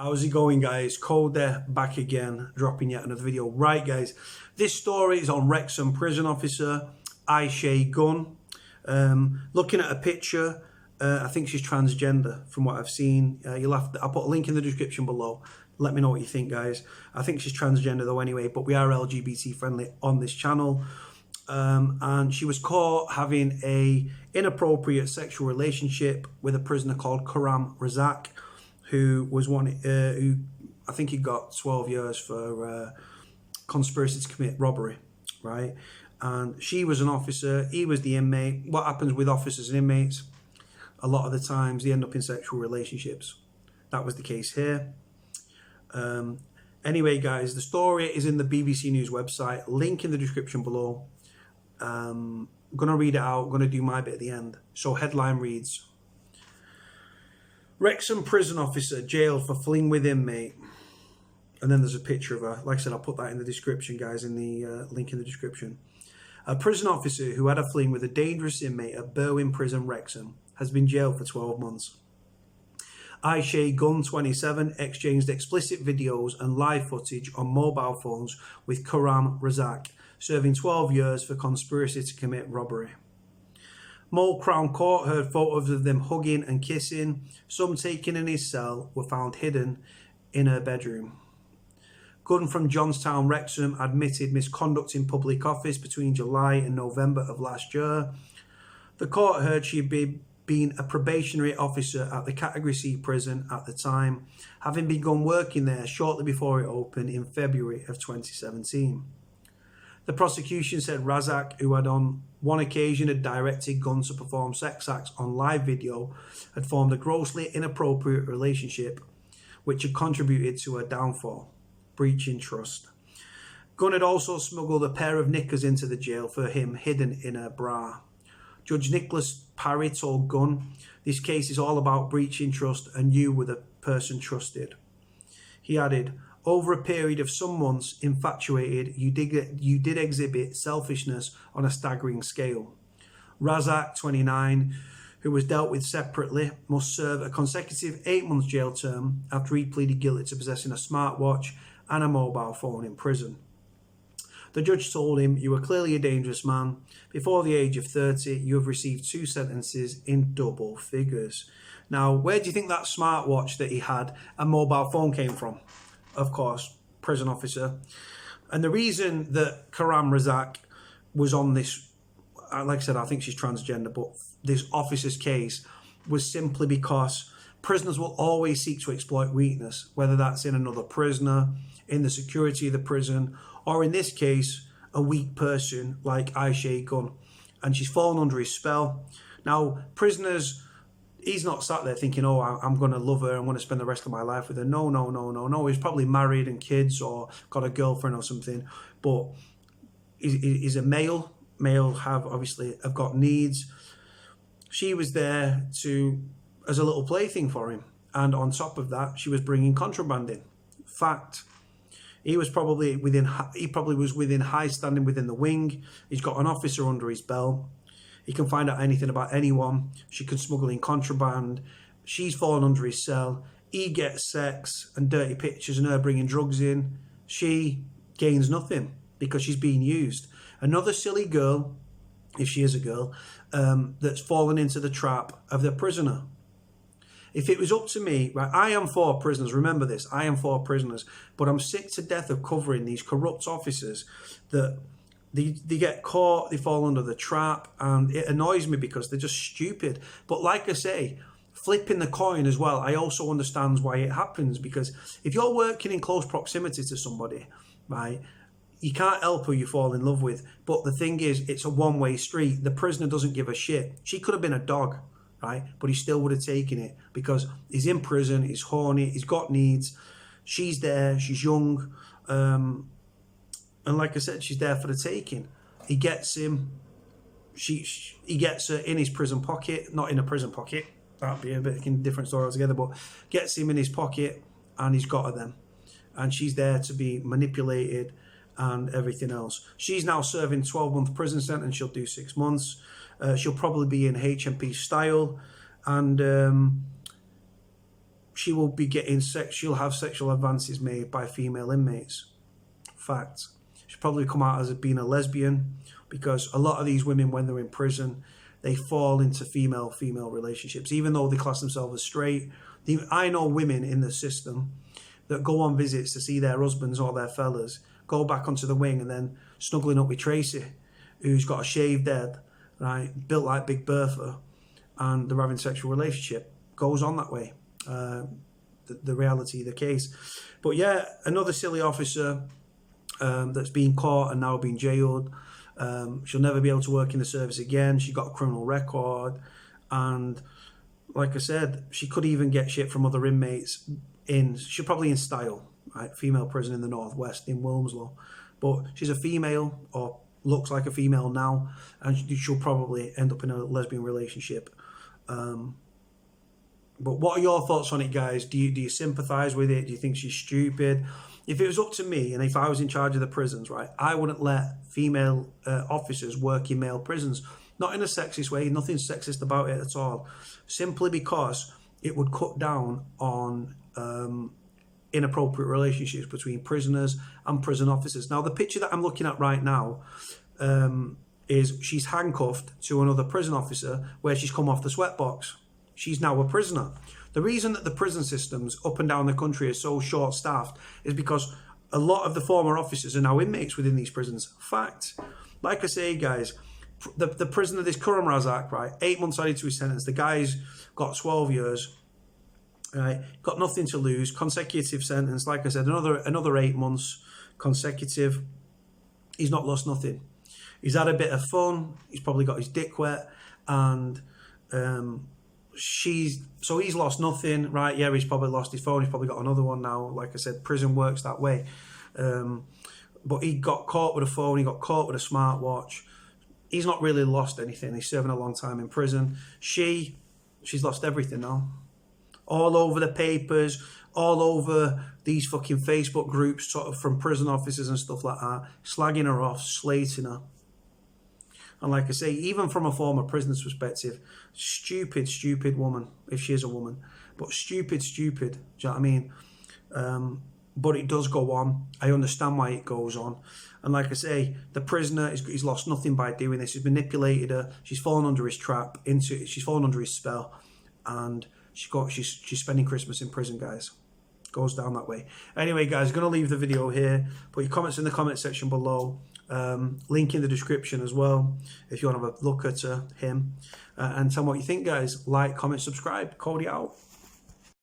How's it going, guys? Cody back again, dropping yet another video. Right, guys, this story is on Wrexham prison officer Ayshea Gunn. Looking at a picture, I think she's transgender from what I've seen. I'll put a link in the description below. Let me know what you think, guys. I think she's transgender though anyway, but we are LGBT friendly on this channel. And she was caught having a inappropriate sexual relationship with a prisoner called Razak, who was who I think he got 12 years for conspiracy to commit robbery, right? And she was an officer, he was the inmate. What happens with officers and inmates? A lot of the times they end up in sexual relationships. That was the case here. Anyway, guys, the story is in the BBC News website, link in the description below. I'm gonna read it out, I'm gonna do my bit at the end. So headline reads: Wrexham prison officer jailed for fling with inmate. And then there's a picture of her. Like I said, I'll put that in the description, guys, in the link in the description. A prison officer who had a fling with a dangerous inmate at Berwyn Prison, Wrexham, has been jailed for 12 months. Ayshea Gunn, 27, exchanged explicit videos and live footage on mobile phones with Razak, serving 12 years for conspiracy to commit robbery. Mole Crown Court heard photos of them hugging and kissing. Some taken in his cell were found hidden in her bedroom. Gunn from Johnstown, Wrexham, admitted misconduct in public office between July and November of last year. The court heard she had been a probationary officer at the Category C prison at the time, having begun working there shortly before it opened in February of 2017. The prosecution said Razak, who had on one occasion had directed Gunn to perform sex acts on live video, had formed a grossly inappropriate relationship which had contributed to her downfall, breaching trust. Gunn had also smuggled a pair of knickers into the jail for him hidden in her bra. Judge Nicholas Parry told Gunn, "This case is all about breaching trust and you were the person trusted." He added, "Over a period of some months, infatuated, you did exhibit selfishness on a staggering scale. Razak, 29, who was dealt with separately, must serve a consecutive 8-month jail term after he pleaded guilty to possessing a smartwatch and a mobile phone in prison. The judge told him, 'You are clearly a dangerous man. Before the age of 30, you have received 2 sentences in double figures.'" Now, where do you think that smartwatch that he had and mobile phone came from? Of course, prison officer. And the reason that Razak was on this, like I said, I think she's transgender, but this officer's case was simply because prisoners will always seek to exploit weakness, whether that's in another prisoner, in the security of the prison, or in this case, a weak person like Ayshea Gunn. And she's fallen under his spell. Now, prisoners, he's not sat there thinking, "Oh, I'm going to love her, I'm going to spend the rest of my life with her." No. He's probably married and kids or got a girlfriend or something. But he's a male. Male have got needs. She was there as a little plaything for him. And on top of that, she was bringing contraband in. Fact. He was probably within high standing within the wing. He's got an officer under his belt. He can find out anything about anyone. She can smuggle in contraband. She's fallen under his cell. He gets sex and dirty pictures and her bringing drugs in. She gains nothing because she's being used. Another silly girl, if she is a girl, that's fallen into the trap of the prisoner. If it was up to me, right, I am for prisoners, remember this, I am for prisoners, but I'm sick to death of covering these corrupt officers that they get caught, they fall under the trap, and it annoys me because they're just stupid. But like I say, flipping the coin as well, I also understand why it happens, because if you're working in close proximity to somebody, right, you can't help who you fall in love with. But the thing is, it's a one-way street. The prisoner doesn't give a shit. She could have been a dog, right? But he still would have taken it because he's in prison, he's horny, he's got needs. She's there, she's young. And like I said, she's there for the taking. He gets him. He gets her in his prison pocket, not in a prison pocket. That'd be a bit of a different story altogether. But gets him in his pocket, and he's got her then. And she's there to be manipulated and everything else. She's now serving 12-month prison sentence. She'll do 6 months. She'll probably be in HMP style, and she will be getting she'll have sexual advances made by female inmates. Fact. She'll probably come out as being a lesbian, because a lot of these women, when they're in prison, they fall into female-female relationships, even though they class themselves as straight. I know women in the system that go on visits to see their husbands or their fellas, go back onto the wing and then snuggling up with Tracy, who's got a shaved head, right, built like Big Bertha, and they're having a sexual relationship. Goes on that way. The reality of the case. But yeah, another silly officer that's been caught and now being jailed. She'll never be able to work in the service again. She got a criminal record, and like I said, she could even get shit from other inmates she'll probably in Style, right? Female prison in the northwest in Wilmslow. But she's a female, or looks like a female now, and she'll probably end up in a lesbian relationship. But what are your thoughts on it, guys? Do you sympathise with it? Do you think she's stupid? If it was up to me, and if I was in charge of the prisons, right, I wouldn't let female officers work in male prisons. Not in a sexist way, nothing sexist about it at all. Simply because it would cut down on inappropriate relationships between prisoners and prison officers. Now, the picture that I'm looking at right now is she's handcuffed to another prison officer where she's come off the sweatbox. She's now a prisoner. The reason that the prison systems up and down the country are so short-staffed is because a lot of the former officers are now inmates within these prisons. Fact. Like I say, guys, the prisoner, this Kuram Razak, right, 8 months added to his sentence. The guy's got 12 years, right, got nothing to lose. Consecutive sentence, like I said, another 8 months consecutive. He's not lost nothing. He's had a bit of fun. He's probably got his dick wet, and he's lost nothing, right? Yeah, he's probably lost his phone. He's probably got another one now. Like I said, prison works that way. But he got caught with a phone. He got caught with a smartwatch. He's not really lost anything. He's serving a long time in prison. She's lost everything now. All over the papers, all over these fucking Facebook groups, sort of from prison officers and stuff like that, slagging her off, slating her. And like I say, even from a former prisoner's perspective, stupid woman, if she is a woman. But stupid. Do you know what I mean? But it does go on. I understand why it goes on. And like I say, the prisoner, he's lost nothing by doing this. He's manipulated her. She's fallen under his trap. She's fallen under his spell. And she's spending Christmas in prison, guys. Goes down that way. Anyway, guys, going to leave the video here. Put your comments in the comment section below. Link in the description as well if you want to have a look at him, and tell me what you think, guys. Like, comment, subscribe. Cody out.